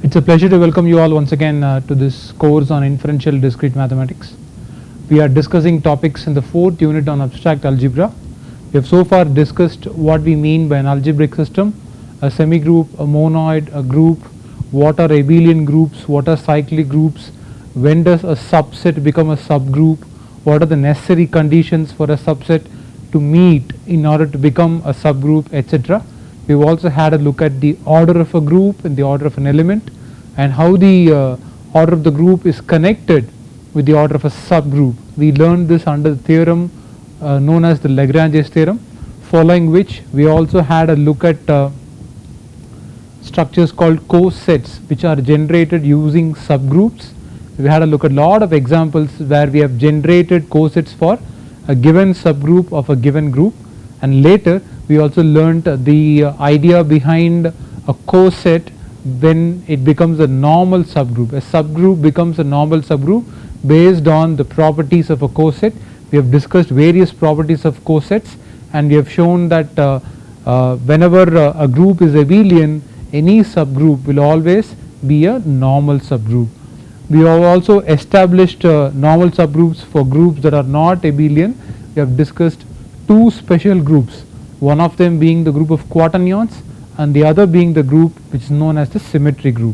It's a pleasure to welcome you all once again to this course on inferential discrete mathematics. We are discussing topics in the 4th unit on abstract algebra. We have so far discussed what we mean by an algebraic system, a semigroup, a monoid, a group, what are abelian groups, what are cyclic groups, when does a subset become a subgroup, what are the necessary conditions for a subset to meet in order to become a subgroup, etc. We have also had a look at the order of a group and the order of an element, and how the order of the group is connected with the order of a subgroup. We learned this under the theorem known as the Lagrange's theorem, following which we also had a look at structures called cosets, which are generated using subgroups. We had a look at a lot of examples where we have generated cosets for a given subgroup of a given group, and later we also learnt the idea behind a coset when it becomes a normal subgroup. A subgroup becomes a normal subgroup based on the properties of a coset. We have discussed various properties of cosets, and we have shown that whenever a group is abelian, any subgroup will always be a normal subgroup. We have also established normal subgroups for groups that are not abelian. We have discussed two special groups, one of them being the group of quaternions and the other being the group which is known as the symmetry group.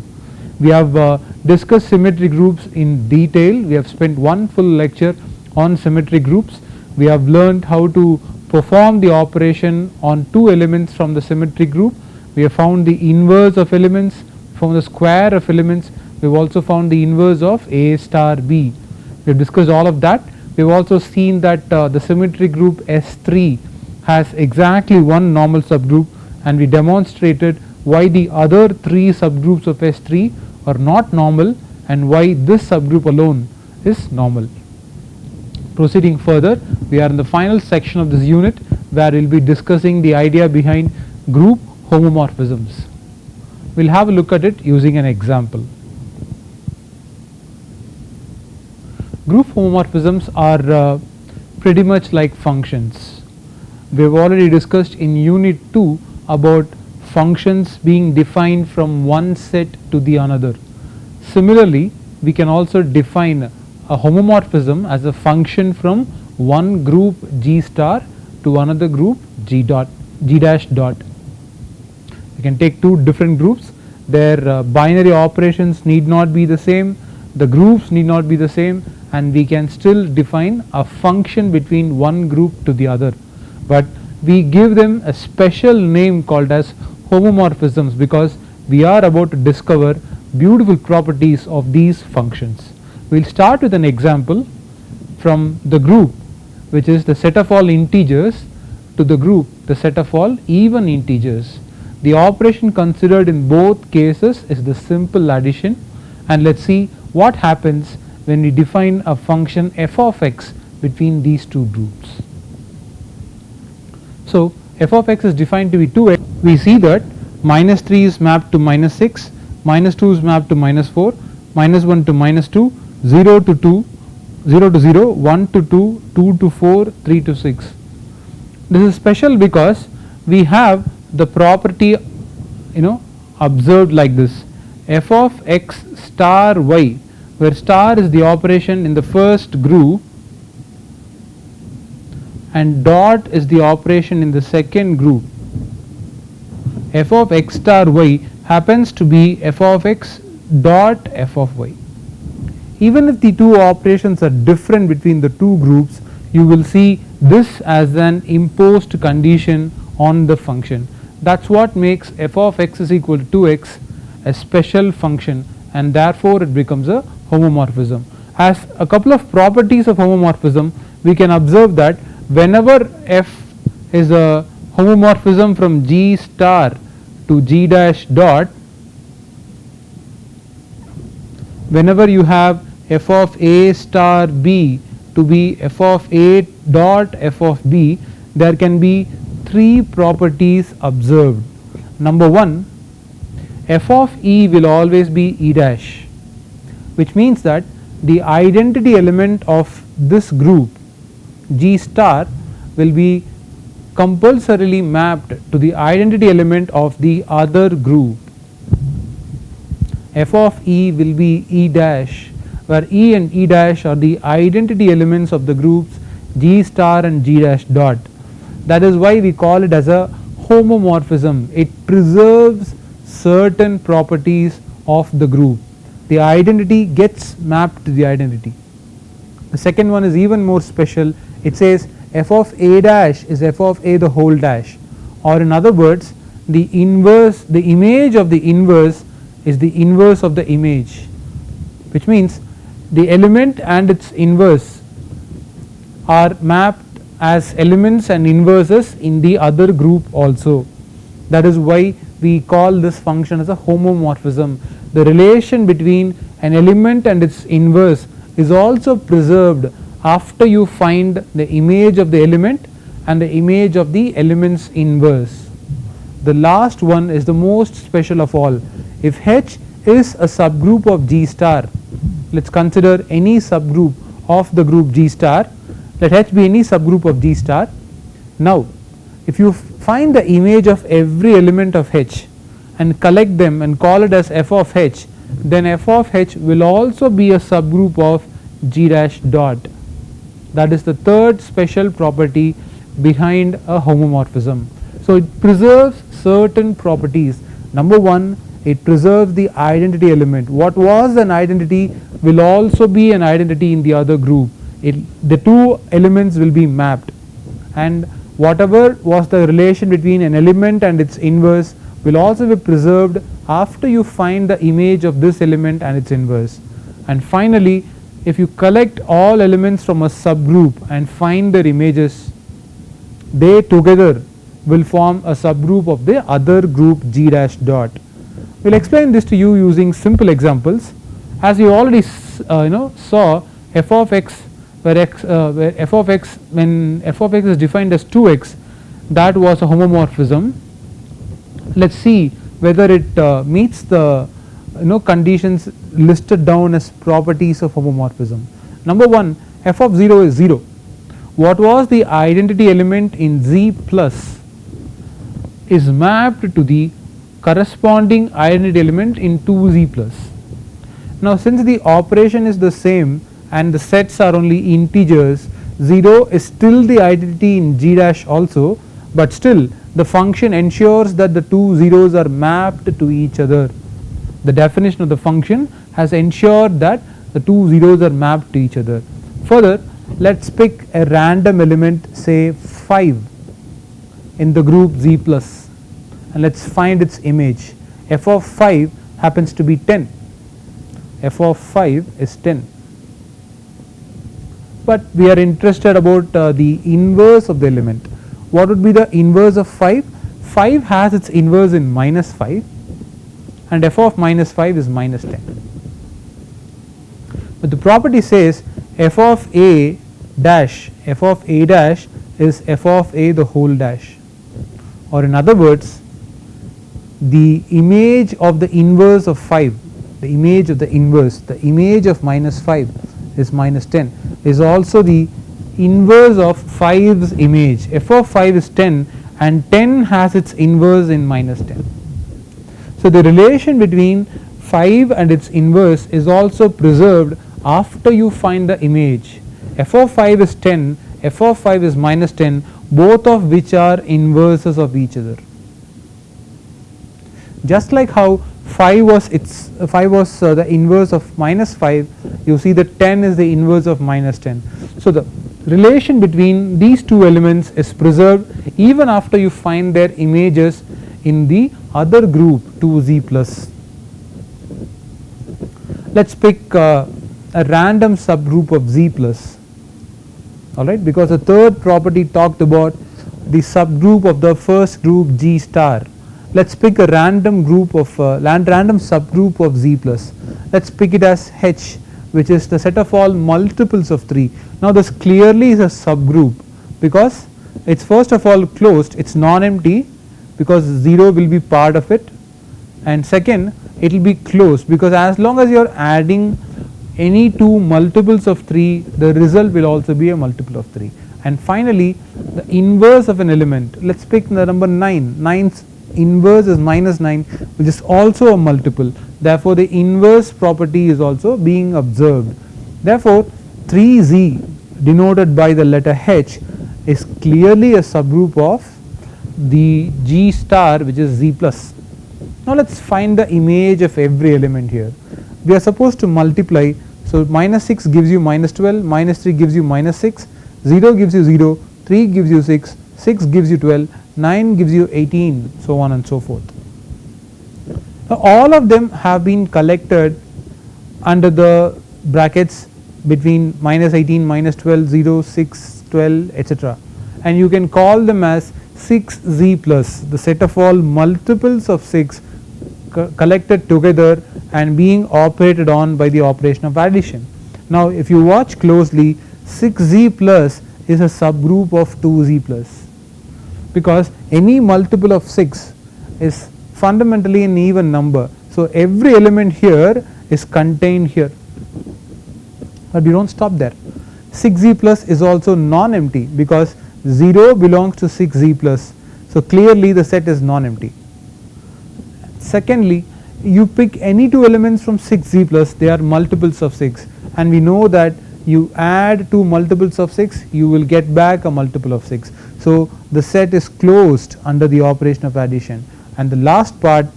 We have discussed symmetry groups in detail. We have spent one full lecture on symmetry groups. We have learned how to perform the operation on two elements from the symmetry group. We have found the inverse of elements, found the square of elements. We have also found the inverse of A star B. We have discussed all of that. We have also seen that the symmetry group S3 has exactly one normal subgroup, and we demonstrated why the other three subgroups of S3 are not normal and why this subgroup alone is normal. Proceeding further, we are in the final section of this unit where we will be discussing the idea behind group homomorphisms. We will have a look at it using an example. Group homomorphisms are pretty much like functions. We have already discussed in unit 2 about functions being defined from one set to the another. Similarly, we can also define a homomorphism as a function from one group G star to another group G dash dot. We can take two different groups, their binary operations need not be the same, the groups need not be the same, and we can still define a function between one group to the other, but we give them a special name called as homomorphisms because we are about to discover beautiful properties of these functions. We will start with an example from the group, which is the set of all integers, to the group the set of all even integers. The operation considered in both cases is the simple addition, and let us see what happens when we define a function f of x between these two groups. So f of x is defined to be 2x. We see that minus 3 is mapped to minus 6, minus 2 is mapped to minus 4, minus 1 to minus 2, 0 to 2, 0 to 0, 1 to 2, 2 to 4, 3 to 6. This is special because we have the property observed like this: f of x star y, where star is the operation in the first group and dot is the operation in the second group. F of x star y happens to be f of x dot f of y. Even if the two operations are different between the two groups, you will see this as an imposed condition on the function. That is what makes f of x is equal to 2x a special function, and therefore it becomes a homomorphism. As a couple of properties of homomorphism, we can observe that whenever f is a homomorphism from G star to G dash dot, whenever you have f of a star b to be f of a dot f of b, there can be three properties observed. Number 1, f of e will always be e dash, which means that the identity element of this group G star will be compulsorily mapped to the identity element of the other group. f of E will be E dash, where E and E dash are the identity elements of the groups G star and G dash dot. That is why we call it as a homomorphism. It preserves certain properties of the group. The identity gets mapped to the identity. The second one is even more special. It says f of A dash is f of A the whole dash, or in other words, the inverse, the image of the inverse is the inverse of the image, which means the element and its inverse are mapped as elements and inverses in the other group also. That is why we call this function as a homomorphism. The relation between an element and its inverse is also preserved after you find the image of the element and the image of the element's inverse. The last one is the most special of all. If H is a subgroup of G star, let us consider any subgroup of the group G star, let H be any subgroup of G star. Now if you find the image of every element of H and collect them and call it as f of H, then f of H will also be a subgroup of G dash dot. That is the third special property behind a homomorphism. So it preserves certain properties. Number one, it preserves the identity element. What was an identity will also be an identity in the other group. The two elements will be mapped, and whatever was the relation between an element and its inverse will also be preserved after you find the image of this element and its inverse. And finally, if you collect all elements from a subgroup and find their images, they together will form a subgroup of the other group G dash dot. We will explain this to you using simple examples. As you already saw, f of x, where f of x, when f of x is defined as 2x, that was a homomorphism. Let us see whether it meets the conditions listed down as properties of homomorphism. Number one, f of 0 is 0. What was the identity element in Z plus is mapped to the corresponding identity element in 2Z plus. Now since the operation is the same and the sets are only integers, 0 is still the identity in G dash also, but still the function ensures that the two zeros are mapped to each other. The definition of the function has ensured that the two zeros are mapped to each other. Further, let us pick a random element, say 5, in the group Z plus, and let us find its image. F of 5 happens to be 10. F of 5 is 10. But we are interested about the inverse of the element. What would be the inverse of 5? 5 has its inverse in minus 5, and f of minus 5 is minus 10. But the property says f of a dash is f of a the whole dash, or in other words, the image of the inverse of 5, the image of the inverse, the image of minus 5 is minus 10, is also the inverse of 5's image. F of 5 is 10 and 10 has its inverse in minus 10. So the relation between 5 and its inverse is also preserved after you find the image. F of 5 is 10, f of 5 is minus 10, both of which are inverses of each other. Just like how 5 was the inverse of minus 5, you see that 10 is the inverse of minus 10. So the relation between these two elements is preserved even after you find their images in the other group 2Z plus. Let us pick a random subgroup of Z plus, alright, because the third property talked about the subgroup of the first group G star. Let us pick a random group of random subgroup of Z plus. Let us pick it as H, which is the set of all multiples of 3. Now this clearly is a subgroup because it is first of all closed, it is non-empty because 0 will be part of it, and second it will be closed because as long as you are adding any two multiples of 3, the result will also be a multiple of 3. And finally the inverse of an element, let us pick the number 9. 9's inverse is minus 9, which is also a multiple. Therefore, the inverse property is also being observed. Therefore, 3z denoted by the letter h is clearly a subgroup of the G star, which is z plus. Now let us find the image of every element here. We are supposed to multiply, so minus 6 gives you minus 12, minus 3 gives you minus 6, 0 gives you 0, 3 gives you 6, 6 gives you 12, 9 gives you 18, so on and so forth. Now all of them have been collected under the brackets between minus 18, minus 12, 0, 6, 12, etc. And you can call them as 6z plus, the set of all multiples of 6 collected together and being operated on by the operation of addition. Now if you watch closely, 6z plus is a subgroup of 2z plus, because any multiple of 6 is fundamentally an even number. So every element here is contained here, but we do not stop there. 6z plus is also non-empty because 0 belongs to 6z plus, so clearly the set is non-empty. Secondly, you pick any two elements from 6z plus, they are multiples of 6, and we know that you add two multiples of 6, you will get back a multiple of 6. So the set is closed under the operation of addition. And the last part,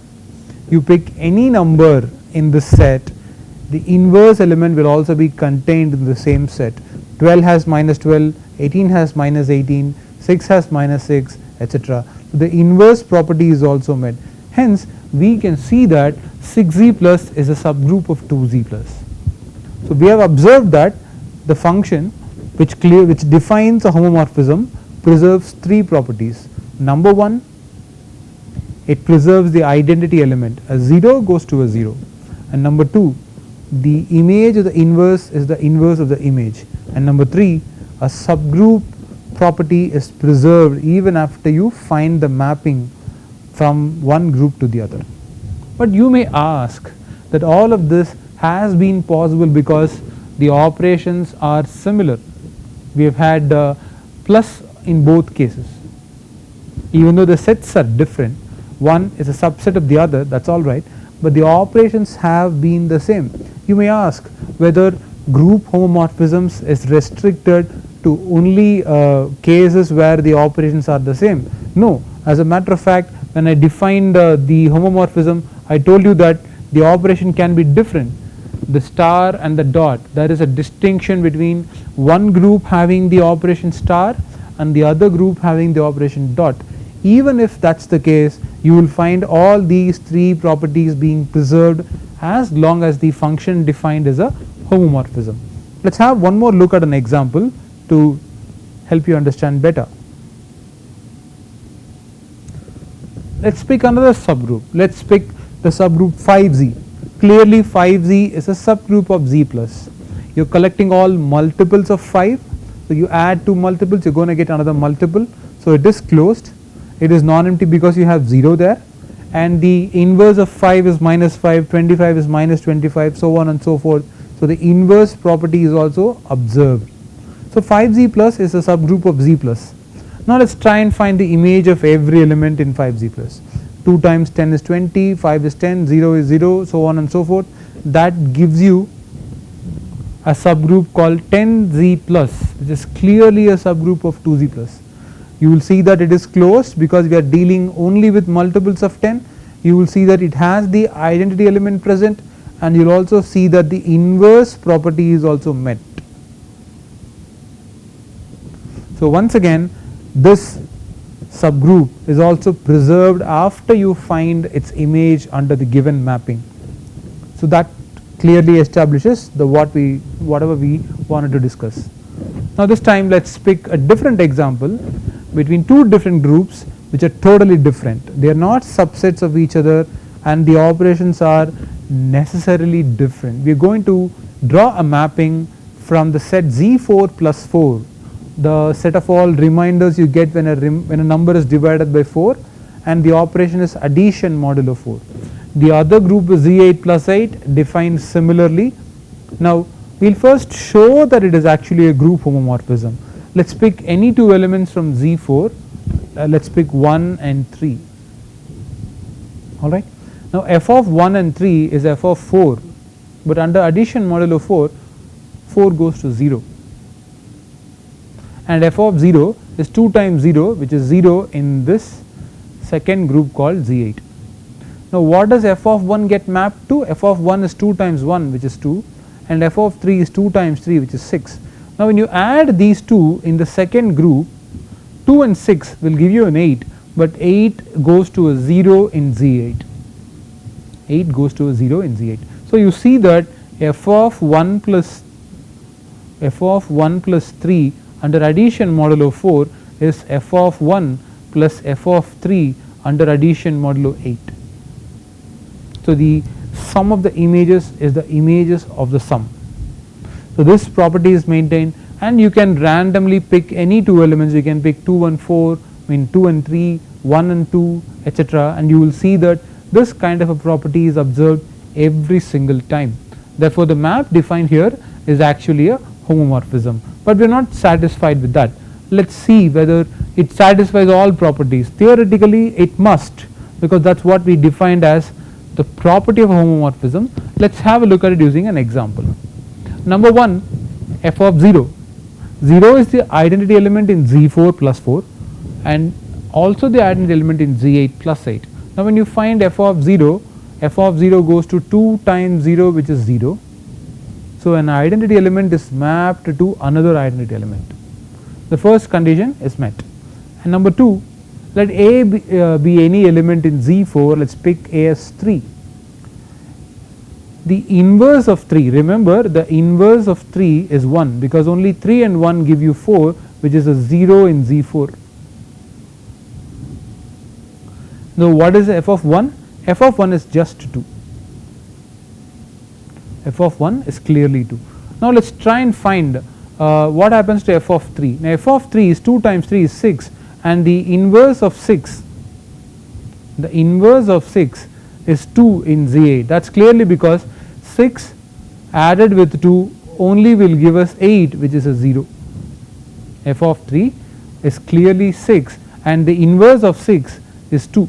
you pick any number in the set, the inverse element will also be contained in the same set. 12 has minus 12, 18 has minus 18, 6 has minus 6, etc. So the inverse property is also met. Hence we can see that 6z plus is a subgroup of 2z plus. So we have observed that the function which defines a homomorphism preserves three properties. Number one, it preserves the identity element, a 0 goes to a 0, and number 2, the image of the inverse is the inverse of the image, and number 3, a subgroup property is preserved even after you find the mapping from one group to the other. But you may ask that all of this has been possible because the operations are similar. We have had plus in both cases. Even though the sets are different, one is a subset of the other, that is alright, but the operations have been the same. You may ask whether group homomorphisms is restricted to only cases where the operations are the same. No, as a matter of fact, when I defined the homomorphism, I told you that the operation can be different. The star and the dot, there is a distinction between one group having the operation star and the other group having the operation dot. Even if that is the case, you will find all these three properties being preserved as long as the function defined is a homomorphism. Let us have one more look at an example to help you understand better. Let us pick another subgroup. Let us pick the subgroup 5z. Clearly 5z is a subgroup of z plus. You are collecting all multiples of 5, so you add two multiples, you are going to get another multiple, so it is closed. It is non-empty because you have 0 there, and the inverse of 5 is minus 5, 25 is minus 25, so on and so forth. So the inverse property is also observed. So 5z plus is a subgroup of z plus. Now let us try and find the image of every element in 5z plus. 2 times 10 is 20, 5 is 10, 0 is 0, so on and so forth. That gives you a subgroup called 10z plus, which is clearly a subgroup of 2z plus. You will see that it is closed because we are dealing only with multiples of 10. You will see that it has the identity element present, and you will also see that the inverse property is also met. So once again, this subgroup is also preserved after you find its image under the given mapping. So that clearly establishes the whatever we wanted to discuss. Now this time let us pick a different example between two different groups which are totally different. They are not subsets of each other and the operations are necessarily different. We are going to draw a mapping from the set Z4 plus 4, the set of all reminders you get when a number is divided by 4, and the operation is addition modulo 4. The other group is Z8 plus 8, defined similarly. Now we will first show that it is actually a group homomorphism. Let us pick any two elements from Z4, let us pick 1 and 3. alright. Now f of 1 and 3 is f of 4, but under addition modulo 4, 4 goes to 0, and f of 0 is 2 times 0, which is 0 in this second group called Z8. Now what does f of 1 get mapped to? F of 1 is 2 times 1, which is 2, and f of 3 is 2 times 3, which is 6. Now when you add these two in the second group, 2 and 6 will give you an 8, but 8 goes to a 0 in Z8. 8 goes to a 0 in Z8. So you see that f of 1 plus 3 under addition modulo 4 is f of 1 plus f of 3 under addition modulo 8. So the sum of the images is the images of the sum. So this property is maintained, and you can randomly pick any two elements. You can pick 2 and 4, 2 and 3, 1 and 2, etc., and you will see that this kind of a property is observed every single time. Therefore the map defined here is actually a homomorphism, but we are not satisfied with that. Let us see whether it satisfies all properties. Theoretically it must, because that is what we defined as the property of homomorphism. Let us have a look at it using an example. Number 1, f of 0. 0 is the identity element in Z4 plus 4 and also the identity element in Z8 plus 8. Now when you find f of 0 goes to 2 times 0, which is 0. So an identity element is mapped to another identity element. The first condition is met. And number 2, let A be any element in Z4. Let us pick A as 3. The inverse of 3, remember the inverse of 3 is 1, because only 3 and 1 give you 4, which is a 0 in Z4. Now what is f of 1? F of 1 is just 2. F of 1 is clearly 2. Now let us try and find what happens to f of 3. Now f of 3 is 2 times 3 is 6, and the inverse of 6 is 2 in Z8. That is clearly because 6 added with 2 only will give us 8, which is a 0. F of 3 is clearly 6, and the inverse of 6 is 2.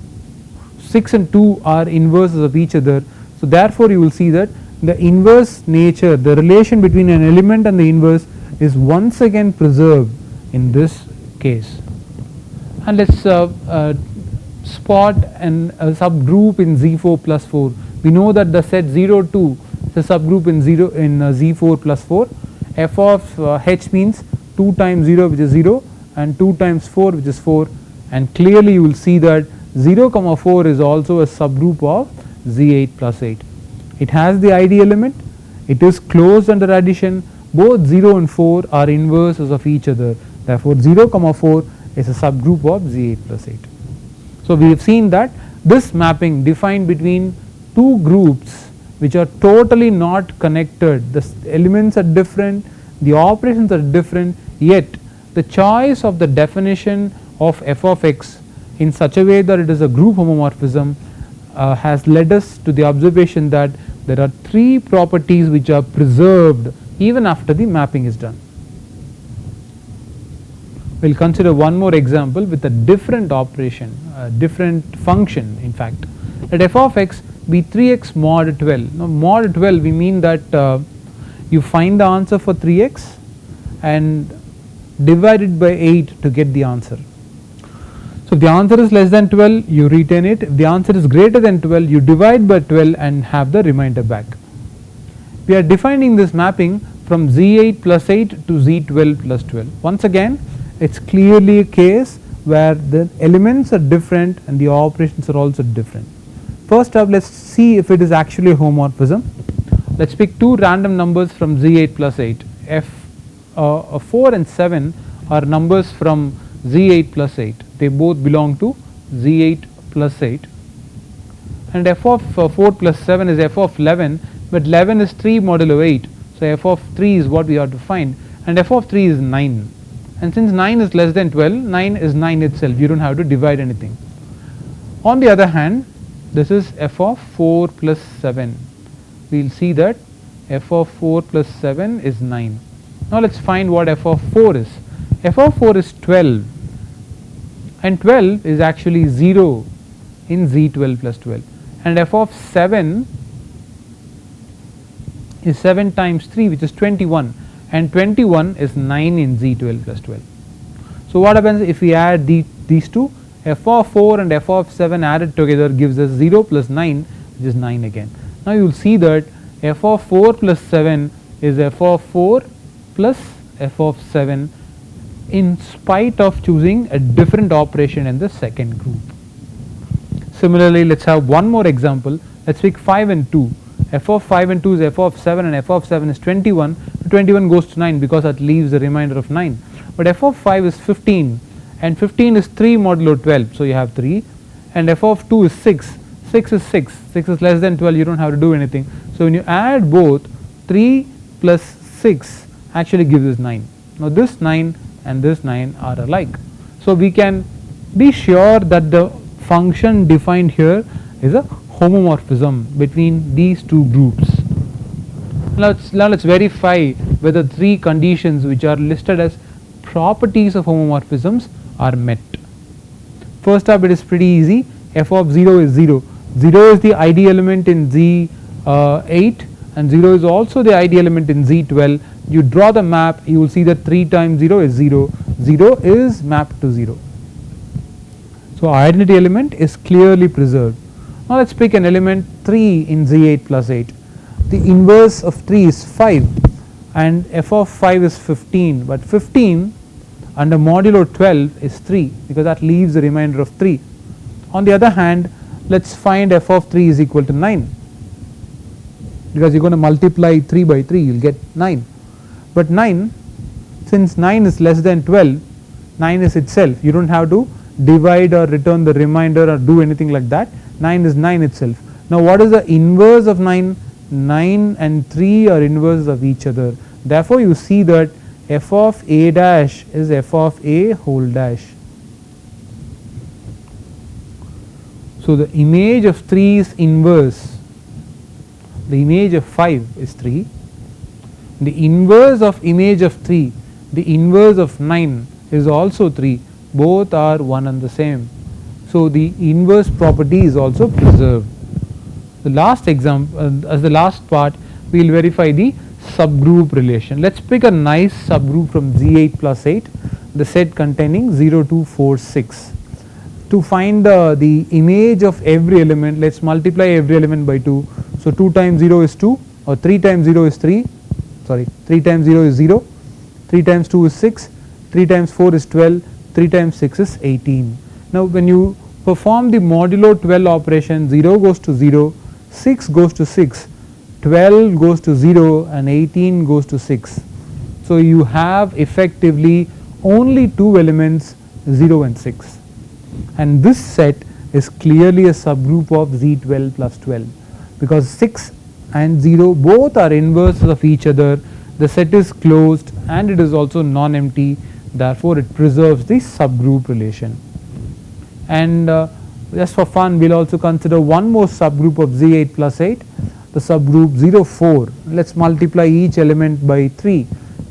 6 and 2 are inverses of each other. So therefore you will see that the inverse nature, the relation between an element and the inverse, is once again preserved in this case. And let us spot a subgroup in Z4 plus 4. We know that the set 0 2 is a subgroup in Z4 plus 4. F of h means 2 times 0, which is 0, and 2 times 4, which is 4, and clearly you will see that 0 comma 4 is also a subgroup of Z8 plus 8. It has the ID element, it is closed under addition, both 0 and 4 are inverses of each other. Therefore 0 comma 4 is a subgroup of Z8 plus 8. So we have seen that this mapping defined between two groups which are totally not connected, the elements are different, the operations are different, yet the choice of the definition of f of x in such a way that it is a group homomorphism has led us to the observation that there are 3 properties which are preserved even after the mapping is done. We will consider one more example with a different operation, a different function in fact. Let f of x be 3x mod 12. Now mod 12 we mean that you find the answer for 3x and divide it by 8 to get the answer. So if the answer is less than 12 you retain it, if the answer is greater than 12 you divide by 12 and have the remainder back. We are defining this mapping from Z8 plus 8 to Z12 plus 12. Once again it is clearly a case where the elements are different and the operations are also different. First up let us see if it is actually a homomorphism. Let us pick 2 random numbers from Z8 plus 8. 4 and 7 are numbers from Z8 plus 8. They both belong to Z8 plus 8, and f of 4 plus 7 is f of 11, but 11 is 3 modulo 8. So f of 3 is what we have to find, and f of 3 is 9, and since 9 is less than 12, 9 is 9 itself, you do not have to divide anything. On the other hand, this is f of 4 plus 7. We will see that f of 4 plus 7 is 9. Now let us find what f of 4 is. F of 4 is 12, and 12 is actually 0 in Z12 plus 12. and f of 7 is 7 times 3, which is 21, and 21 is 9 in Z12 plus 12. So what happens if we add these two? F of 4 and f of 7 added together gives us 0 plus 9, which is 9 again. Now you will see that f of 4 plus 7 is f of 4 plus f of 7 in spite of choosing a different operation in the second group. Similarly, let's have one more example. Let's pick 5 and 2. F of 5 and 2 is f of 7, and f of 7 is 21. 21 goes to 9 because that leaves the remainder of 9. But f of 5 is 15, and 15 is 3 modulo 12, so you have 3, and f of 2 is 6. 6 is 6. 6 is less than 12, you don't have to do anything. So when you add both, 3 plus 6 actually gives us 9. Now this 9 and this 9 are alike. So we can be sure that the function defined here is a homomorphism between these two groups. Now let's verify whether three conditions which are listed as properties of homomorphisms are met. First up, it is pretty easy. F of 0 is 0. 0 is the ID element in Z8 and 0 is also the ID element in Z12. You draw the map, you will see that 3 times 0 is 0. 0 is mapped to 0. So identity element is clearly preserved. Now let's pick an element 3 in Z8 plus 8. The inverse of 3 is 5 and f of 5 is 15, but 15 under modulo 12 is 3 because that leaves the remainder of 3. On the other hand, let's find f of 3 is equal to 9 because you're going to multiply 3 by 3, you'll get 9. But 9, since 9 is less than 12, 9 is itself. You don't have to divide or return the remainder or do anything like that. 9 is 9 itself. Now what is the inverse of 9? 9 and 3 are inverses of each other. Therefore you see that f of a dash is f of a whole dash. So the image of 3 is inverse. The image of 5 is 3. The inverse of image of 3, the inverse of 9 is also 3. Both are one and the same. So the inverse property is also preserved. The last example, as the last part, we will verify the subgroup relation. Let's pick a nice subgroup from Z8 plus 8, the set containing 0, 2, 4, 6. To find the image of every element, let's multiply every element by 2. So 2 times 0 is 2, or 3 times 0 is 3, 3 times 0 is 0, 3 times 2 is 6, 3 times 4 is 12, 3 times 6 is 18. Now when you perform the modulo 12 operation, 0 goes to 0, 6 goes to 6, 12 goes to 0 and 18 goes to 6. So you have effectively only two elements, 0 and 6, and this set is clearly a subgroup of Z12 plus 12 because 6 and 0 both are inverses of each other. The set is closed and it is also non-empty, therefore it preserves the subgroup relation. And just for fun, we will also consider one more subgroup of Z8 plus 8, the subgroup 0, 4. Let's multiply each element by 3.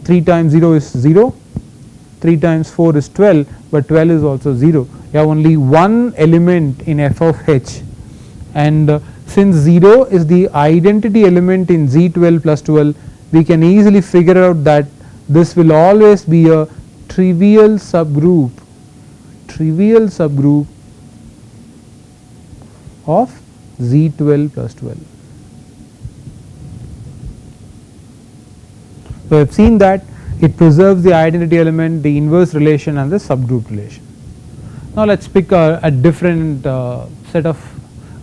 3 times 0 is 0, 3 times 4 is 12, but 12 is also 0. You have only one element in f of h, and since 0 is the identity element in Z12 plus 12, we can easily figure out that this will always be a trivial subgroup of Z12 plus 12. So we have seen that it preserves the identity element, the inverse relation and the subgroup relation. Now let's pick a different set of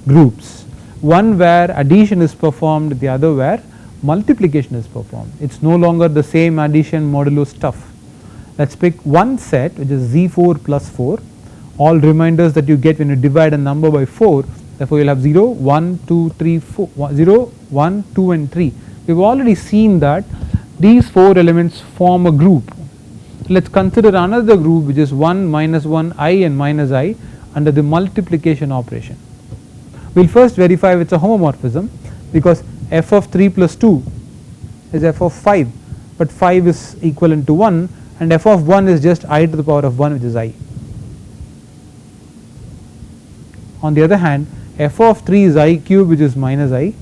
groups, one where addition is performed, the other where multiplication is performed. It's no longer the same addition modulo stuff. Let's pick one set which is Z4 plus 4, all reminders that you get when you divide a number by 4. Therefore you will have 0, 1, 2, 3, 4, 0, 1, 2 and 3. We have already seen that these 4 elements form a group. Let's consider another group which is 1, minus 1, I and minus I under the multiplication operation. We will first verify if it's a homomorphism because f of 3 plus 2 is f of 5, but 5 is equivalent to 1 and f of 1 is just I to the power of 1, which is I. On the other hand, f of 3 is I cube, which is minus I,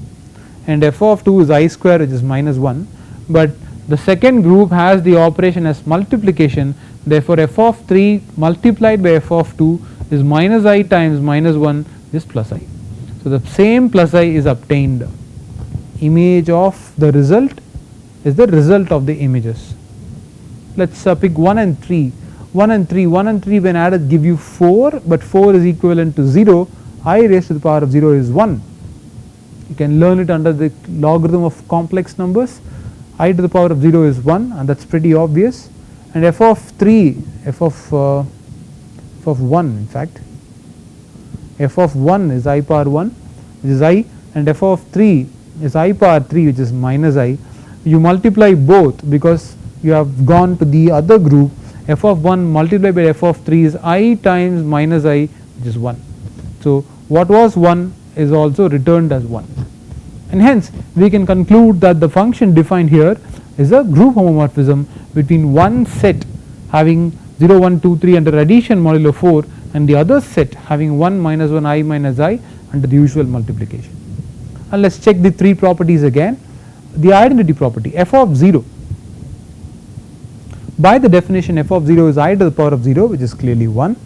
and f of 2 is I square, which is minus 1, but the second group has the operation as multiplication, therefore f of 3 multiplied by f of 2 is minus I times minus 1 is plus I. So the same plus I is obtained. Image of the result is the result of the images. Let's pick 1 and 3. 1 and 3 when added give you 4, but 4 is equivalent to 0. I raised to the power of 0 is 1. You can learn it under the logarithm of complex numbers. I to the power of 0 is 1, and that's pretty obvious. And f of 3, f of 1 in fact, f of 1 is I power 1, which is I, and f of 3 is I power 3, which is minus I. You multiply both because you have gone to the other group. F of 1 multiplied by f of 3 is I times minus I, which is 1. So what was 1 is also returned as 1, and hence we can conclude that the function defined here is a group homomorphism between one set having 0 1 2 3 under addition modulo 4 and the other set having 1 minus 1 I minus I under the usual multiplication. And let us check the three properties again. The identity property f of 0, by the definition f of 0 is I to the power of 0, which is clearly 1,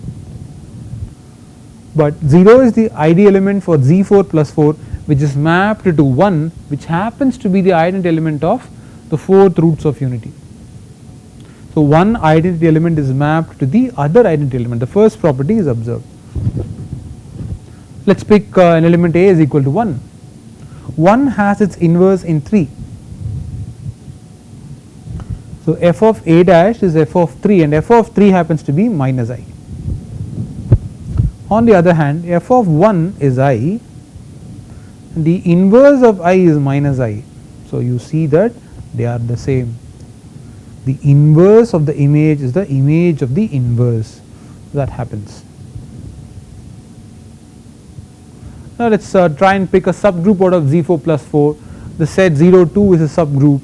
but 0 is the ID element for Z4 plus 4, which is mapped to 1, which happens to be the identity element of the fourth roots of unity. So one identity element is mapped to the other identity element. The first property is observed. Let us pick an element A is equal to 1. 1 has its inverse in 3. So f of A dash is f of 3, and f of 3 happens to be minus I. On the other hand, f of 1 is I, and the inverse of I is minus I. So you see that they are the same. The inverse of the image is the image of the inverse. That happens. Now let us try and pick a subgroup out of Z4 plus 4. The set 0 2 is a subgroup,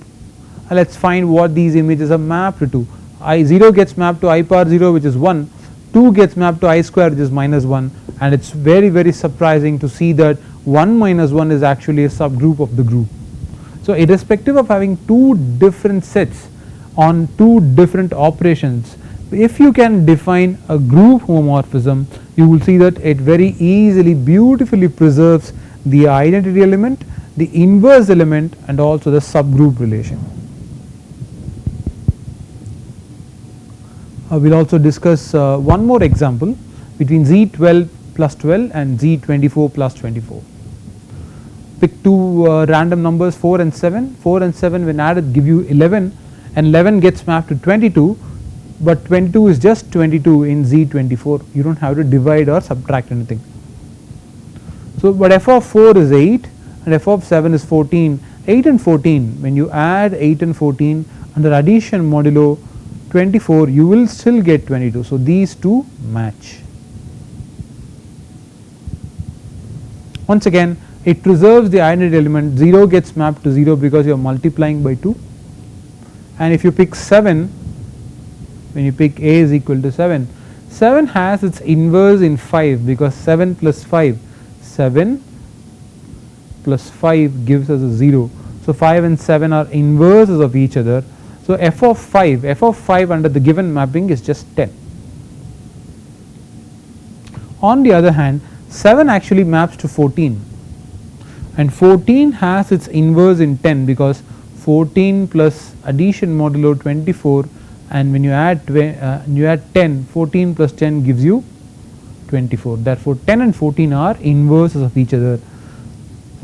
and let us find what these images are mapped to. I0 gets mapped to I power 0, which is 1, 2 gets mapped to I square, which is minus 1, and it is very surprising to see that 1 minus 1 is actually a subgroup of the group. So irrespective of having two different sets on two different operations, if you can define a group homomorphism, you will see that it very easily beautifully preserves the identity element, the inverse element, and also the subgroup relation. We will also discuss one more example between Z12 plus 12 and Z24 plus 24. Pick two random numbers 4 and 7. 4 and 7 when added give you 11, and 11 gets mapped to 22, but 22 is just 22 in Z24. You do not have to divide or subtract anything. So but f of 4 is 8 and f of 7 is 14. 8 and 14, when you add 8 and 14 under addition modulo 24, you will still get 22. So these two match. Once again, it preserves the identity element. 0 gets mapped to 0 because you are multiplying by 2, and if you pick 7, when you pick A is equal to 7, 7 has its inverse in 5 because 7 plus 5, 7 plus 5 gives us a 0. So 5 and 7 are inverses of each other. So f of 5 under the given mapping is just 10. On the other hand, 7 actually maps to 14, and 14 has its inverse in 10 because 14 plus addition modulo 24, and when you add 10, 14 plus 10 gives you 24. Therefore 10 and 14 are inverses of each other.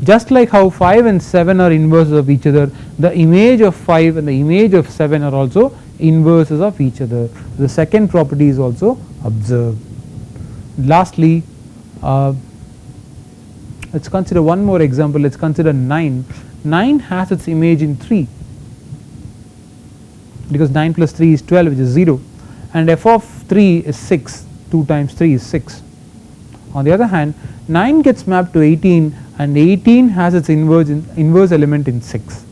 Just like how 5 and 7 are inverses of each other, the image of 5 and the image of 7 are also inverses of each other. The second property is also observed. Lastly, let us consider one more example. Let us consider 9. 9 has its image in 3 because 9 plus 3 is 12, which is 0, and f of 3 is 6. 2 times 3 is 6. On the other hand, 9 gets mapped to 18, and 18 has its inverse element in 6.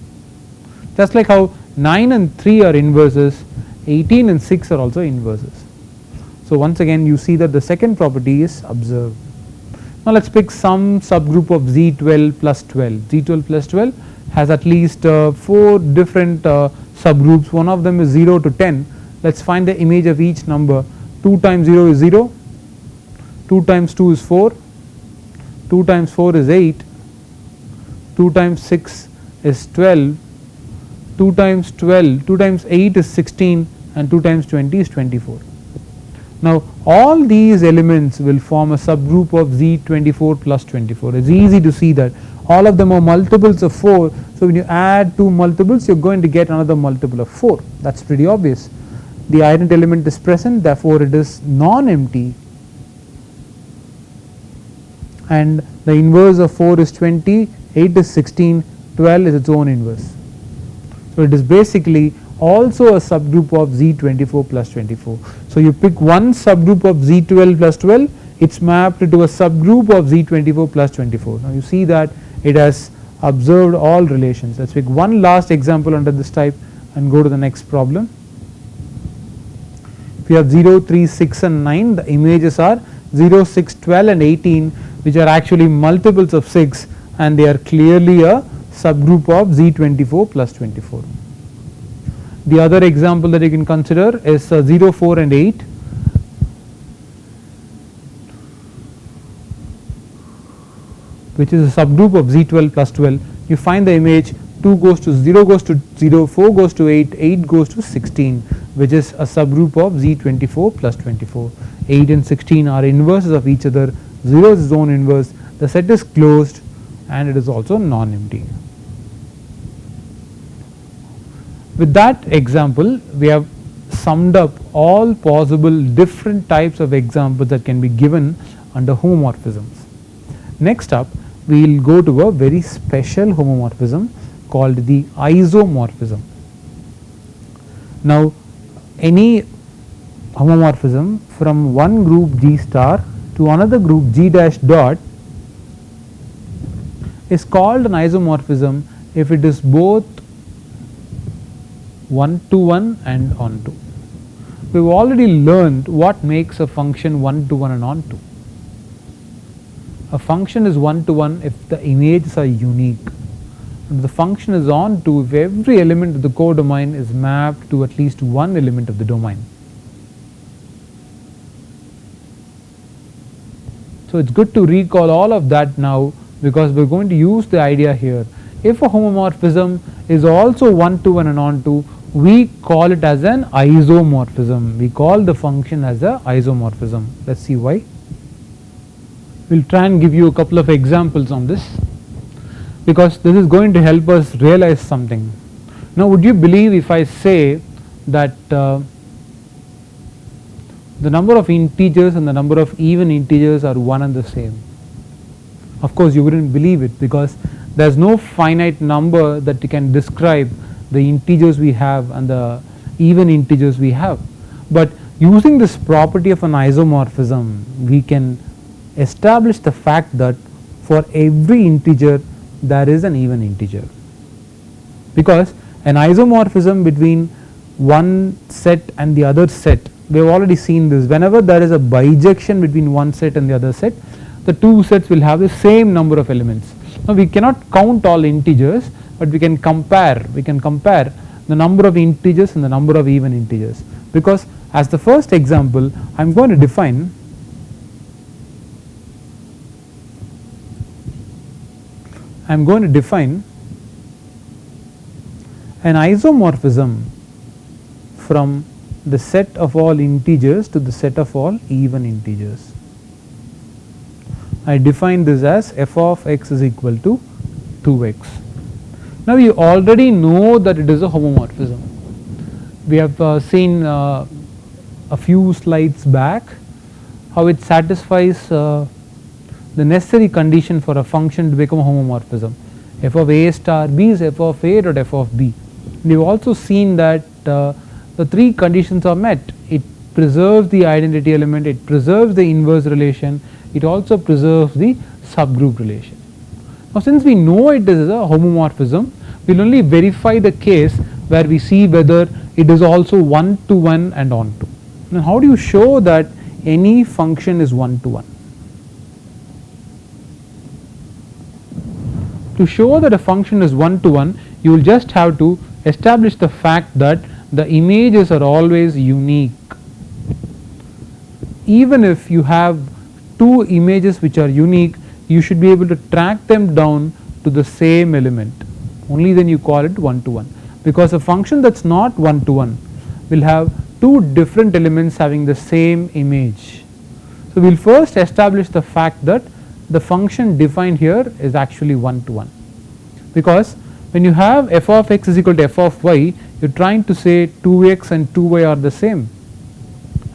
Just like how 9 and 3 are inverses, 18 and 6 are also inverses. So once again you see that the second property is observed. Now let's pick some subgroup of Z12 plus 12. Z12 plus 12 has at least 4 different subgroups. One of them is 0 to 10. Let's find the image of each number. 2 times 0 is 0, 2 times 2 is 4, 2 times 4 is 8, 2 times 6 is 12, 2 times 8 is 16, and 2 times 20 is 24. Now all these elements will form a subgroup of Z24 plus 24. It's easy to see that all of them are multiples of 4. So when you add 2 multiples, you're going to get another multiple of 4. That's pretty obvious. The identity element is present, therefore it is non-empty, and the inverse of 4 is 20, 8 is 16, 12 is its own inverse. So it is basically also a subgroup of Z24 plus 24. So you pick one subgroup of Z12 plus 12, it's mapped to a subgroup of Z24 plus 24. Now you see that it has observed all relations. Let's pick one last example under this type and go to the next problem. If you have 0, 3, 6 and 9, the images are 0, 6, 12 and 18, which are actually multiples of 6, and they are clearly a subgroup of Z24 plus 24. The other example that you can consider is 0, 4 and 8. Which is a subgroup of Z12 plus 12. You find the image, 2 goes to 0 goes to 0, 4 goes to 8, 8 goes to 16, which is a subgroup of Z24 plus 24. 8 and 16 are inverses of each other, 0 is its own inverse, the set is closed and it is also non-empty. With that example, we have summed up all possible different types of examples that can be given under homomorphisms. Next up, we will go to a very special homomorphism called the isomorphism. Now any homomorphism from one group G star to another group G dash dot is called an isomorphism if it is both 1 to 1 and on to. We have already learned what makes a function 1 to 1 and on to. A function is 1 to 1 if the images are unique. The function is on to if every element of the codomain is mapped to at least one element of the domain. So it's good to recall all of that now, because we're going to use the idea here. If a homomorphism is also 1 to 1 and on to, we call it as an isomorphism. We call the function as a isomorphism. Let's see why. We'll try and give you a couple of examples on this, because this is going to help us realize something. Now would you believe if I say that the number of integers and the number of even integers are one and the same? Of course you wouldn't believe it, because there is no finite number that can describe the integers we have and the even integers we have. But using this property of an isomorphism, we can establish the fact that for every integer there is an even integer, because an isomorphism between one set and the other set, we have already seen this. Whenever there is a bijection between one set and the other set, the two sets will have the same number of elements. Now we cannot count all integers, but we can compare the number of integers and the number of even integers, because as the first example I am going to define an isomorphism from the set of all integers to the set of all even integers. I define this as f of x is equal to 2x. Now you already know that it is a homomorphism. We have seen a few slides back how it satisfies the necessary condition for a function to become a homomorphism. F of a star b is f of a dot f of b. We have also seen that the three conditions are met. It preserves the identity element, it preserves the inverse relation, it also preserves the subgroup relation. Now since we know it is a homomorphism, we will only verify the case where we see whether it is also 1 to 1 and on to. Now how do you show that any function is 1 to 1? to show that a function is one to one, you will just have to establish the fact that the images are always unique. Even if you have two images which are unique, you should be able to track them down to the same element. Only then you call it one to one, because a function that's not one to one will have two different elements having the same image. So we'll first establish the fact that the function defined here is actually one to one, because when you have f of x is equal to f of y, you're trying to say 2x and 2y are the same,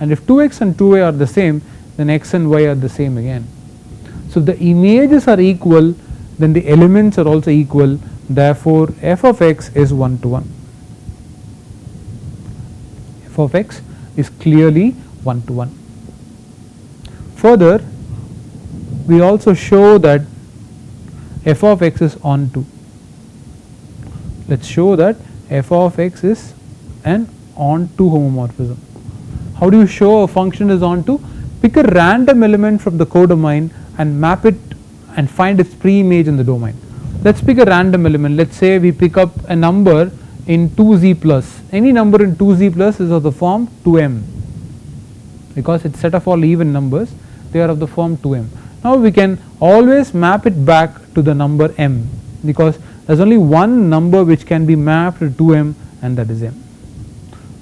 and if 2x and 2y are the same, then x and y are the same again. So the images are equal, then the elements are also equal, therefore f of x is one to one. F of x is clearly one to one. Further, we also show that f of x is onto. Let us show that f of x is an onto homomorphism. How do you show a function is onto? Pick a random element from the codomain and map it and find its pre-image in the domain. Let us pick a random element. Let us say we pick up a number in 2z plus. Any number in 2z plus is of the form 2m, because it is set of all even numbers, they are of the form 2m. Now we can always map it back to the number m, because there is only one number which can be mapped to 2m, and that is m.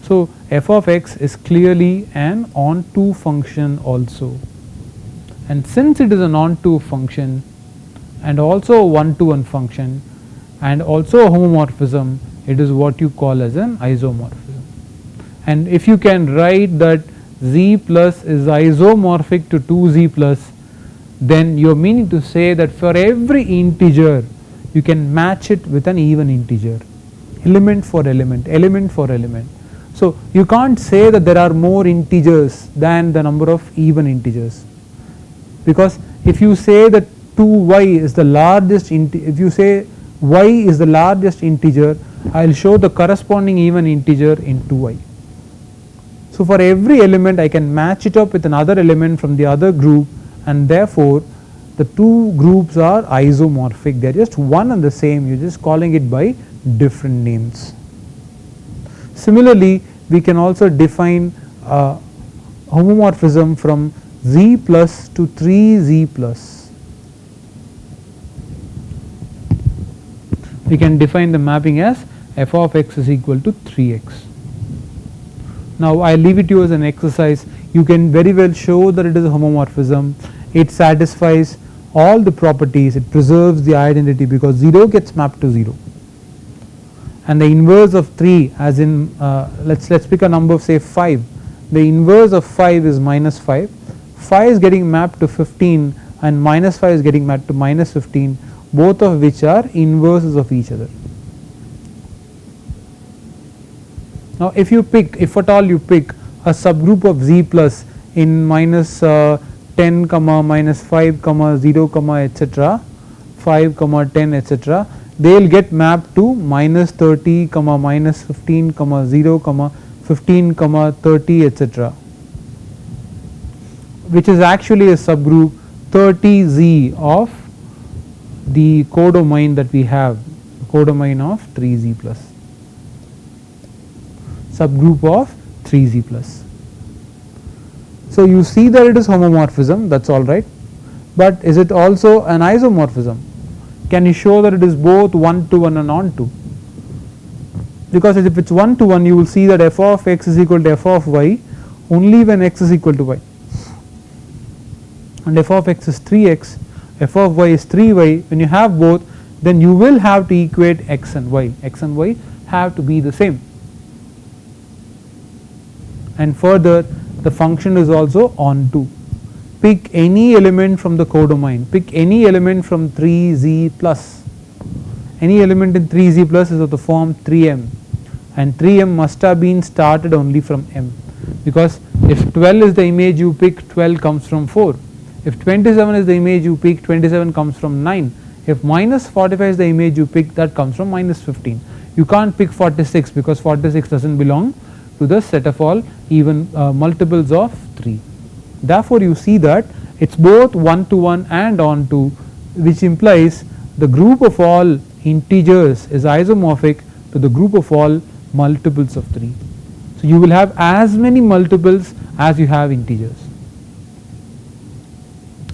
So f of x is clearly an onto function also, and since it is an onto function and also a one to one function and also a homomorphism, it is what you call as an isomorphism. And if you can write that z plus is isomorphic to 2z plus, then you are meaning to say that for every integer you can match it with an even integer, element for element, element for element. So you can't say that there are more integers than the number of even integers, because if you say that 2y is the largest if you say y is the largest integer, I will show the corresponding even integer in 2y. So for every element I can match it up with another element from the other group, and therefore the two groups are isomorphic, they are just one and the same, you are just calling it by different names. Similarly, we can also define homomorphism from z plus to 3z plus. We can define the mapping as f of x is equal to 3x. Now I leave it to you as an exercise. You can very well show that it is a homomorphism. It satisfies all the properties, it preserves the identity, because 0 gets mapped to 0, and the inverse of 3, as in let's pick a number of say 5, the inverse of 5 is minus 5, 5 is getting mapped to 15 and minus 5 is getting mapped to minus 15, both of which are inverses of each other. Now if you pick, if at all you pick a subgroup of z plus in minus 10 comma minus 5 comma 0 comma etc., 5 comma 10 etc., they will get mapped to minus 30 comma minus 15 comma 0 comma 15 comma 30 etc., which is actually a subgroup 30z of the codomain that we have, codomain of 3z plus, subgroup of 3z plus. So you see that it is homomorphism, that is alright, but is it also an isomorphism? Can you show that it is both one to one and onto? Because if it is one to one, you will see that f of x is equal to f of y only when x is equal to y, and f of x is 3x, f of y is 3y. When you have both, then you will have to equate x and y have to be the same. And further, the function is also onto. Pick any element from the codomain, pick any element from 3z plus, any element in 3z plus is of the form 3m, and 3m must have been started only from m, because if 12 is the image you pick, 12 comes from 4, if 27 is the image you pick, 27 comes from 9, if minus 45 is the image you pick, that comes from minus 15. You can't pick 46 because 46 does not belong to the set of all even multiples of 3. Therefore you see that it is both one to one and onto, which implies the group of all integers is isomorphic to the group of all multiples of 3. So, you will have as many multiples as you have integers.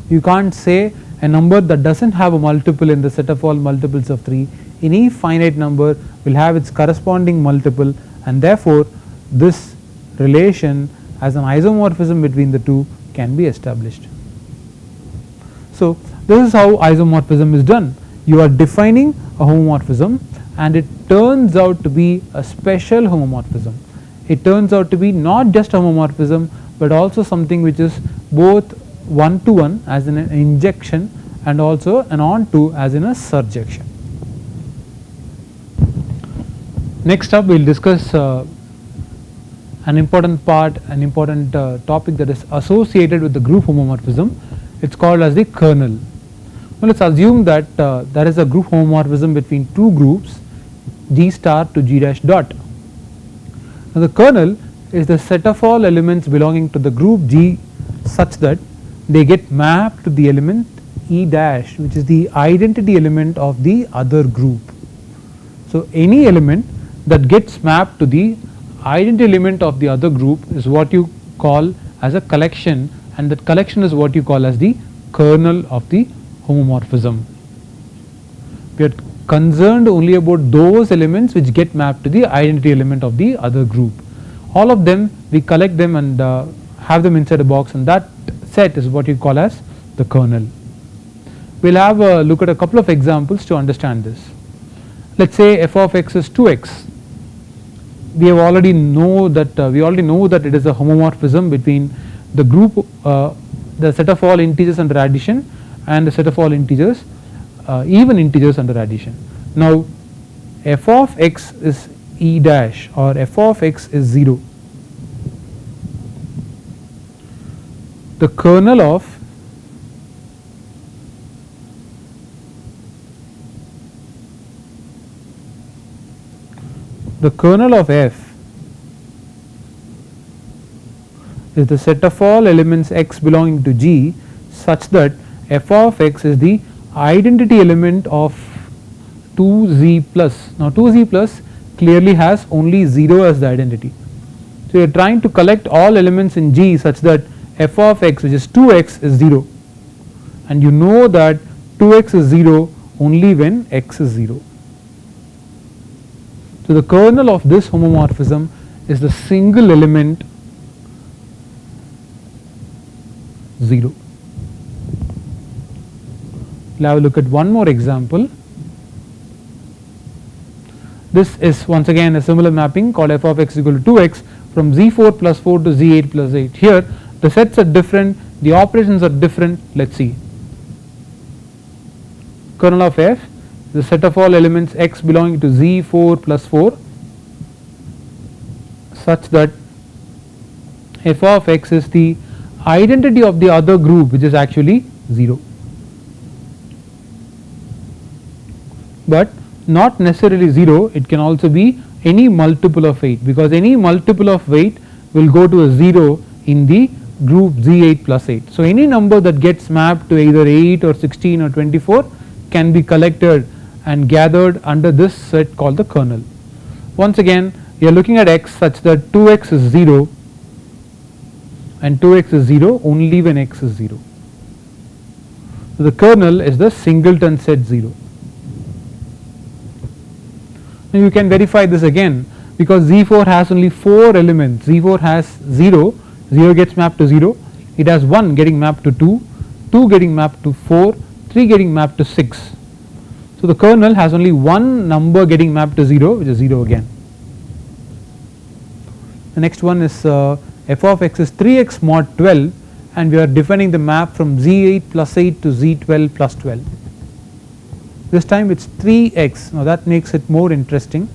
You can't say a number that does not have a multiple in the set of all multiples of 3. Any finite number will have its corresponding multiple, and therefore, this relation as an isomorphism between the two can be established. So, this is how isomorphism is done. You are defining a homomorphism and it turns out to be a special homomorphism. It turns out to be not just a homomorphism, but also something which is both one to one as in an injection and also an on to as in a surjection. Next up, we will discuss an important part, an important topic that is associated with the group homomorphism. It is called as the kernel. Now, let us assume that there is a group homomorphism between two groups G star to G dash dot. Now, the kernel is the set of all elements belonging to the group G such that they get mapped to the element E dash, which is the identity element of the other group. So, any element that gets mapped to the identity element of the other group is what you call as a collection, and that collection is what you call as the kernel of the homomorphism. We are concerned only about those elements which get mapped to the identity element of the other group. All of them, we collect them and have them inside a box, and that set is what you call as the kernel. We will have a look at a couple of examples to understand this. Let us say f of x is 2x. We have already know that it is a homomorphism between the group, the set of all integers under addition and the set of all integers, even integers under addition. Now, f of x is E dash or f of x is 0. The kernel of f is the set of all elements x belonging to G such that f of x is the identity element of 2z plus. Now, 2z plus clearly has only 0 as the identity. So, you are trying to collect all elements in G such that f of x, which is 2x, is 0, and you know that 2x is 0 only when x is 0. So, the kernel of this homomorphism is the single element 0. We will have a look at one more example. This is once again a similar mapping called f of x is equal to 2x from z4 plus 4 to z8 plus 8. Here the sets are different, the operations are different. Let us see. Kernel of f, the set of all elements x belonging to z4 plus 4 such that f of x is the identity of the other group, which is actually 0, but not necessarily 0, it can also be any multiple of 8, because any multiple of 8 will go to a 0 in the group z8 plus 8. So, any number that gets mapped to either 8 or 16 or 24 can be collected and gathered under this set called the kernel. Once again, we are looking at x such that 2x is 0 and 2x is 0 only when x is 0. So, the kernel is the singleton set 0. Now, you can verify this again, because z4 has only 4 elements. Z4 has 0, 0 gets mapped to 0, it has 1 getting mapped to 2, 2 getting mapped to 4, 3 getting mapped to 6. So, the kernel has only one number getting mapped to 0, which is 0 again. The next one is f of x is 3x mod 12, and we are defining the map from z8 plus 8 to z12 plus 12. This time it is 3x. Now, that makes it more interesting.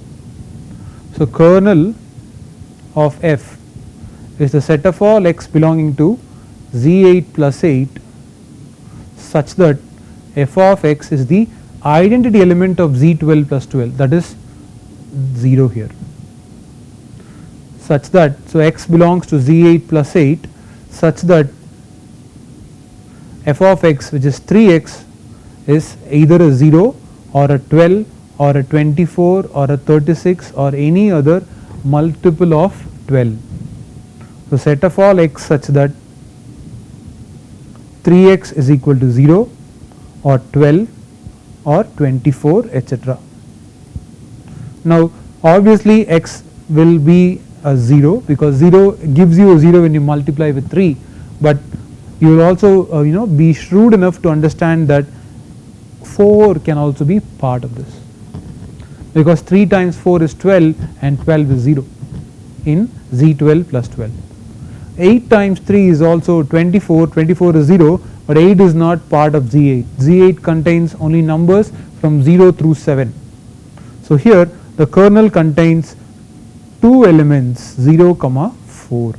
So, kernel of f is the set of all x belonging to z8 plus 8 such that f of x is the identity element of z12 plus 12, that is 0 here, such that, so x belongs to z8 plus 8 such that f of x, which is 3x, is either a 0 or a 12 or a 24 or a 36 or any other multiple of 12. So, set of all x such that 3x is equal to 0 or 12 or 24 etc. Now, obviously x will be a 0 because 0 gives you a 0 when you multiply with 3, but you will also be shrewd enough to understand that 4 can also be part of this, because 3 times 4 is 12 and 12 is 0 in Z12 plus 12. 8 times 3 is also 24, 24 is 0, but 8 is not part of Z8. Z8 contains only numbers from 0 through 7. So, here the kernel contains 2 elements 0, 4,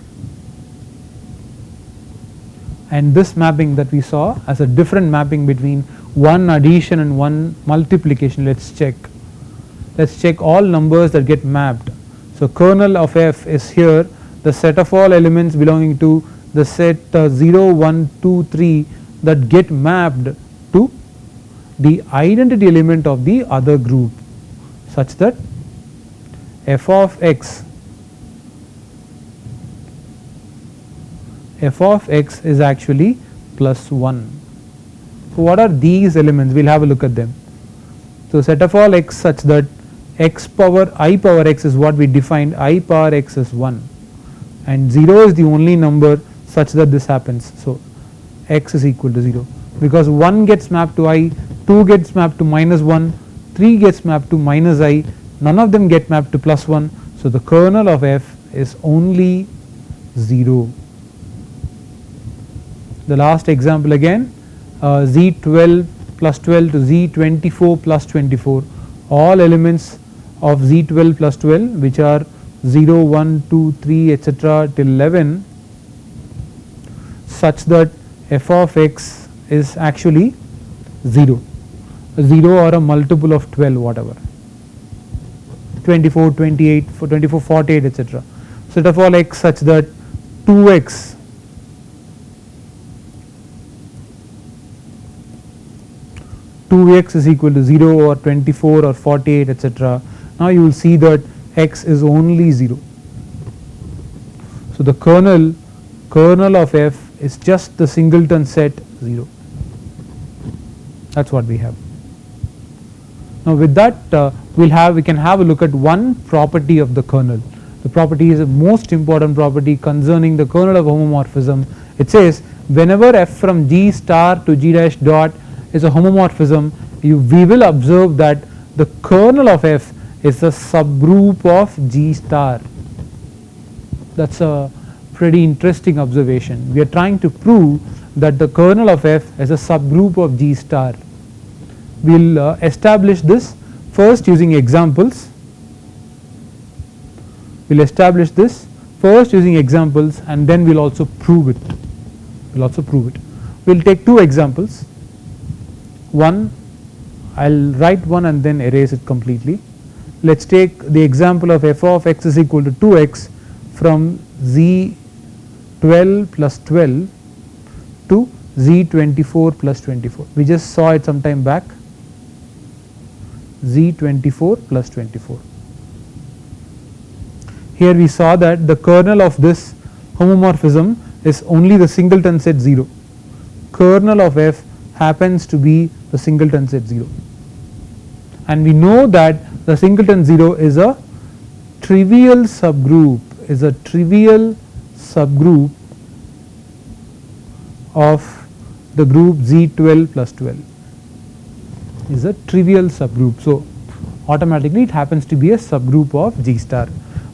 and this mapping that we saw as a different mapping between one addition and one multiplication. Let's check all numbers that get mapped. So, kernel of f is here the set of all elements belonging to the set 0, 1, 2, 3 that get mapped to the identity element of the other group, such that f of x is actually plus 1. So, what are these elements? We will have a look at them. So, set of all x such that x power I power x is what we defined, I power x is 1, and 0 is the only number such that this happens. So, x is equal to 0 because 1 gets mapped to I, 2 gets mapped to minus 1, 3 gets mapped to minus I, none of them get mapped to plus 1. So, the kernel of f is only 0. The last example again, Z12 plus 12 to Z24 plus 24, all elements of Z12 plus 12 which are 0, 1, 2, 3 etc. till 11, such that f of x is actually 0, a 0 or a multiple of 12 whatever, 24, 28, 24, 48 etc. Set of all x such that 2x is equal to 0 or 24 or 48 etc. Now, you will see that x is only 0. So, the kernel of f is just the singleton set 0. That is what we have. Now, with that we can have a look at one property of the kernel. The property is the most important property concerning the kernel of homomorphism. It says whenever f from G star to G dash dot is a homomorphism, we will observe that the kernel of f is a subgroup of G star. That is a pretty interesting observation. We are trying to prove that the kernel of f is a subgroup of G star. We will establish this first using examples. We will establish this first using examples and then we will also prove it. We will take 2 examples. One, I will write one and then erase it completely. Let us take the example of f of x is equal to 2x from Z12 plus 12 to Z24 plus 24. We just saw it some time back, Z24 plus 24. Here we saw that the kernel of this homomorphism is only the singleton set 0. Kernel of f happens to be the singleton set 0, and we know that the singleton 0 is a trivial subgroup of the group Z12 plus 12, is a trivial subgroup. So, automatically it happens to be a subgroup of G star,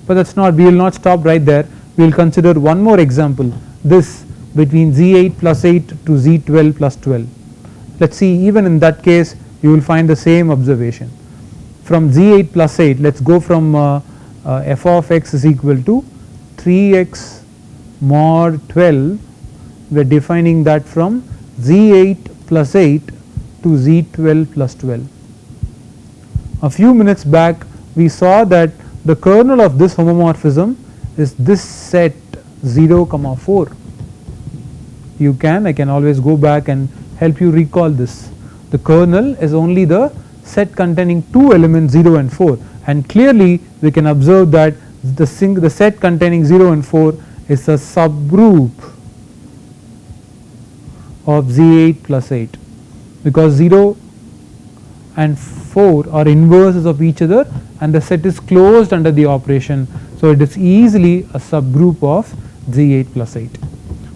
but that is not, we will not stop right there. We will consider one more example, this between Z8 plus 8 to Z12 plus 12. Let us see, even in that case you will find the same observation. From Z8 plus 8, let us go from f of x is equal to 3x mod 12. We are defining that from Z8 plus 8 to Z12 plus 12. A few minutes back we saw that the kernel of this homomorphism is this set 0, 4. I can always go back and help you recall this. the kernel is only the set containing two elements 0 and 4, and clearly we can observe that the set containing 0 and 4 is a subgroup of Z8 plus 8, because 0 and 4 are inverses of each other and the set is closed under the operation. So, it is easily a subgroup of Z8 plus 8.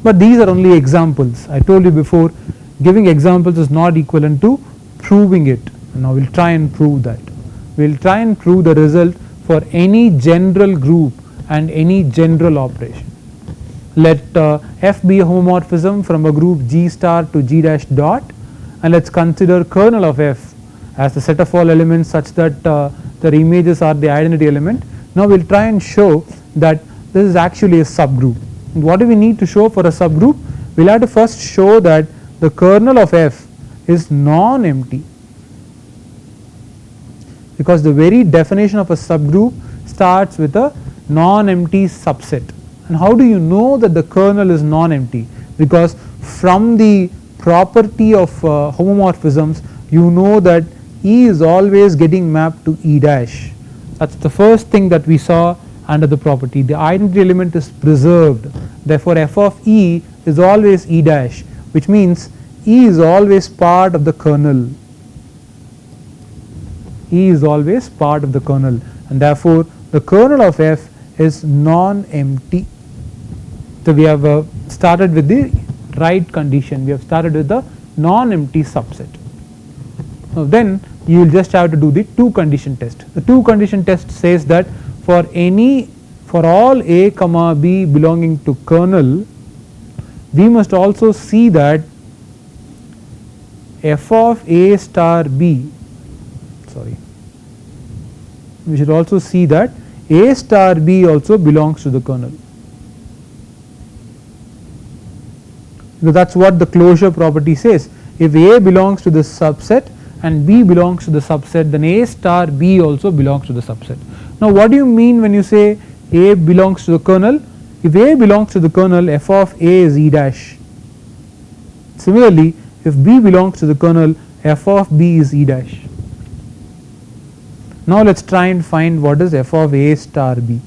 But these are only examples. I told you before, giving examples is not equivalent to proving it. Now, we will try and prove that. We will try and prove the result for any general group and any general operation. Let F be a homomorphism from a group G star to G dash dot, and let us consider kernel of F as the set of all elements such that their images are the identity element. Now, we will try and show that this is actually a subgroup. And what do we need to show for a subgroup? We will have to first show that the kernel of F is non-empty, because the very definition of a subgroup starts with a non-empty subset. And how do you know that the kernel is non-empty? Because from the property of homomorphisms, you know that E is always getting mapped to E dash. That is the first thing that we saw under the property. The identity element is preserved, therefore F of E is always E dash, which means E is always part of the kernel. E is always part of the kernel, and therefore the kernel of F is non-empty. So, we have started with the right condition, we have started with the non-empty subset. Now, then you will just have to do the two condition test. The two condition test says that for all A comma B belonging to kernel, we must also see that F of A star B, we should also see that A star B also belongs to the kernel. So, that is what the closure property says. If A belongs to the subset and B belongs to the subset, then A star B also belongs to the subset. Now, what do you mean when you say A belongs to the kernel? If A belongs to the kernel, F of A is E dash. Similarly, if B belongs to the kernel, F of B is E dash. Now, let us try and find what is F of A star B.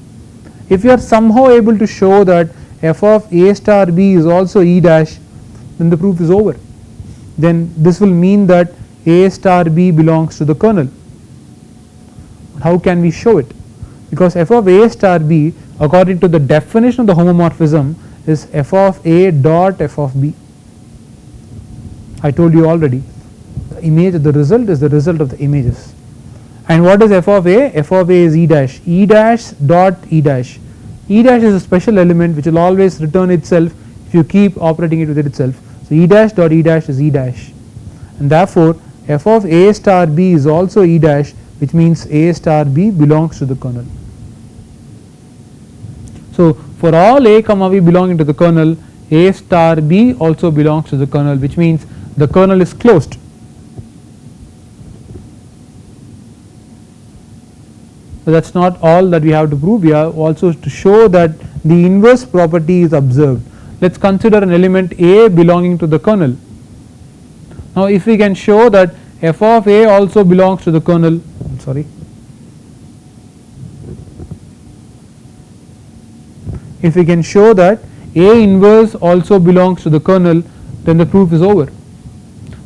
If you are somehow able to show that F of A star B is also E dash, then the proof is over. Then this will mean that A star B belongs to the kernel. How can we show it? Because F of A star B, according to the definition of the homomorphism, is F of A dot F of B. I told you already, the image of the result is the result of the images. And what is F of A? F of A is E dash. E dash dot E dash. E dash is a special element which will always return itself if you keep operating it with itself. So, E dash dot E dash is E dash, and therefore F of A star B is also E dash, which means A star B belongs to the kernel. So, for all A comma B belonging to the kernel, A star B also belongs to the kernel, which means the kernel is closed. So, that is not all that we have to prove. We have also to show that the inverse property is observed. Let us consider an element A belonging to the kernel. Now, if we can show that F of A also belongs to the kernel, if we can show that A inverse also belongs to the kernel, then the proof is over.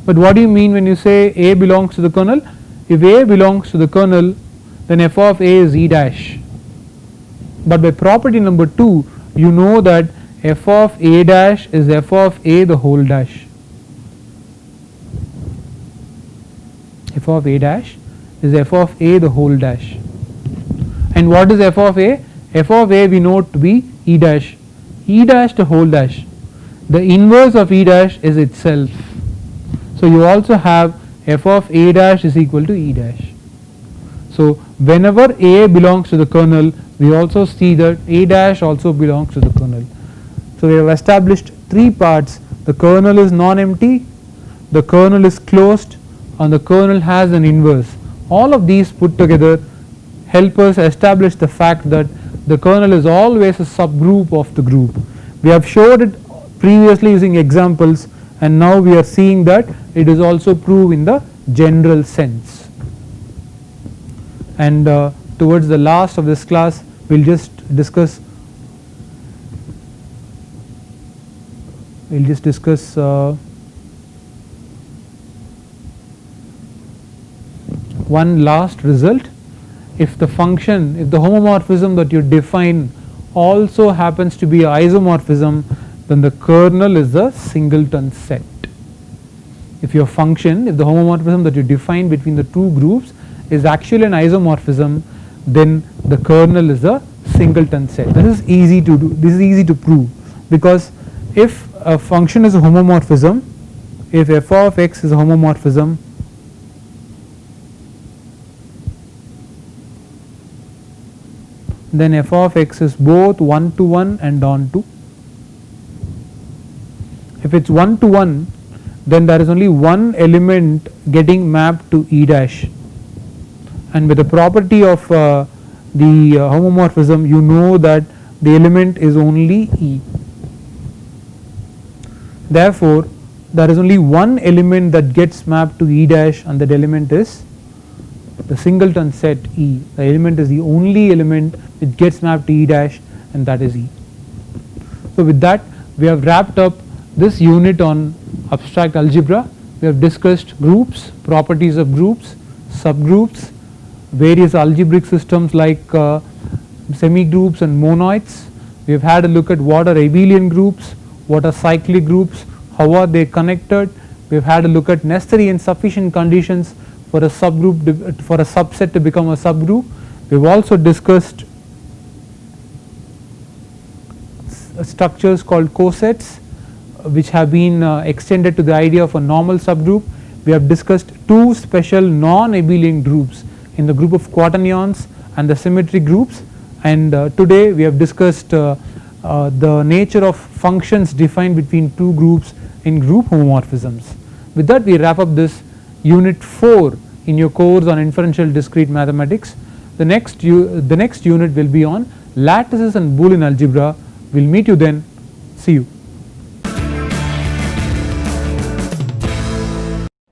But what do you mean when you say A belongs to the kernel? If A belongs to the kernel, then F of A is E dash. But by property number 2, you know that F of A dash is F of A the whole dash. F of A dash is F of A the whole dash. And what is F of A? F of A we know to be E dash. E dash the whole dash. The inverse of E dash is itself. So, you also have F of A dash is equal to E dash. So, whenever A belongs to the kernel, we also see that A dash also belongs to the kernel. So, we have established 3 parts: the kernel is non-empty, the kernel is closed, and the kernel has an inverse. All of these put together help us establish the fact that the kernel is always a subgroup of the group. We have showed it previously using examples, and now we are seeing that it is also true in the general sense. And towards the last of this class we will just discuss one last result. If the function, if the homomorphism that you define also happens to be an isomorphism, then the kernel is a singleton set. If your function, if the homomorphism that you define between the two groups is actually an isomorphism, then the kernel is a singleton set. This is easy to do, this is easy to prove, because if a function is a homomorphism, if f of x is a homomorphism, then f of x is both 1 to 1 and onto. If it's 1 to 1, then there is only one element getting mapped to E dash, and with the property of the homomorphism, you know that the element is only E. Therefore, there is only one element that gets mapped to E dash, and that element is the singleton set E. The element is the only element which gets mapped to E dash, and that is E. So with that we have wrapped up this unit on abstract algebra. We have discussed groups, properties of groups, subgroups, various algebraic systems like semigroups and monoids. We have had a look at what are abelian groups, what are cyclic groups, how are they connected. We have had a look at necessary and sufficient conditions for a subgroup, for a subset to become a subgroup. We have also discussed structures called cosets, which have been extended to the idea of a normal subgroup. We have discussed two special non-abelian groups in the group of quaternions and the symmetric groups, and today we have discussed the nature of functions defined between two groups in group homomorphisms. With that we wrap up this unit 4 in your course on inferential discrete mathematics. The next unit will be on lattices and Boolean algebra. We will meet you then. See you.